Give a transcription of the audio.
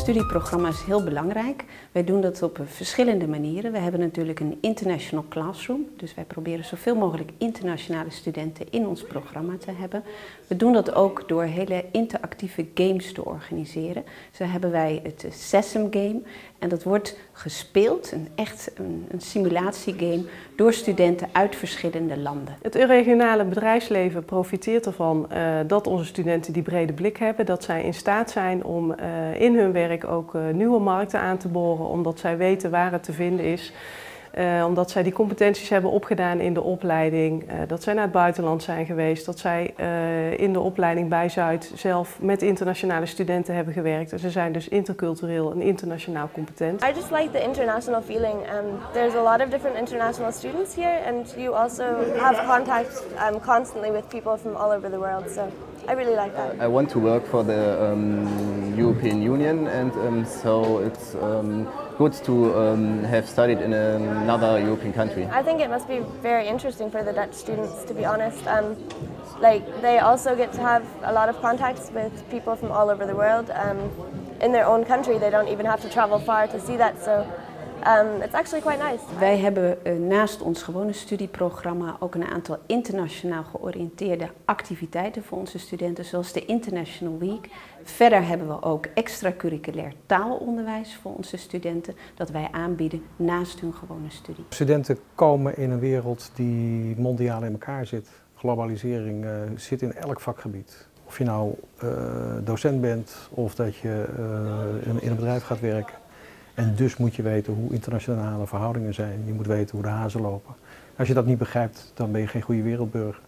studieprogramma is heel belangrijk. Wij doen dat op verschillende manieren. We hebben natuurlijk een international classroom, dus wij proberen zoveel mogelijk internationale studenten in ons programma te hebben. We doen dat ook door hele interactieve games te organiseren. Zo hebben wij het Sesame Game en dat wordt gespeeld, een simulatiegame, door studenten uit verschillende landen. Het regionale bedrijfsleven profiteert ervan dat onze studenten die brede blik hebben, dat zij in staat zijn om in hun werk ook nieuwe markten aan te boren, omdat zij weten waar het te vinden is. Omdat zij die competenties hebben opgedaan in de opleiding, dat zij naar het buitenland zijn geweest, dat zij in de opleiding bij Zuid zelf met internationale studenten hebben gewerkt. En ze zijn dus intercultureel en internationaal competent. I just like the international feeling. There's a lot of different international students here, and you also have contact constantly with people from all over the world. So I really like that. I want to work for the European Union, and so it's good to have studied in another European country. I think it must be very interesting for the Dutch students, to be honest. They also get to have a lot of contacts with people from all over the world. In their own country, they don't even have to travel far to see that. So it's actually quite nice. Wij hebben naast ons gewone studieprogramma ook een aantal internationaal georiënteerde activiteiten voor onze studenten, zoals de International Week. Verder hebben we ook extracurriculair taalonderwijs voor onze studenten, dat wij aanbieden naast hun gewone studie. Studenten komen in een wereld die mondiaal in elkaar zit. Globalisering zit in elk vakgebied. Of je nou docent bent of dat je in een bedrijf gaat werken. En dus moet je weten hoe internationale verhoudingen zijn. Je moet weten hoe de hazen lopen. Als je dat niet begrijpt, dan ben je geen goede wereldburger.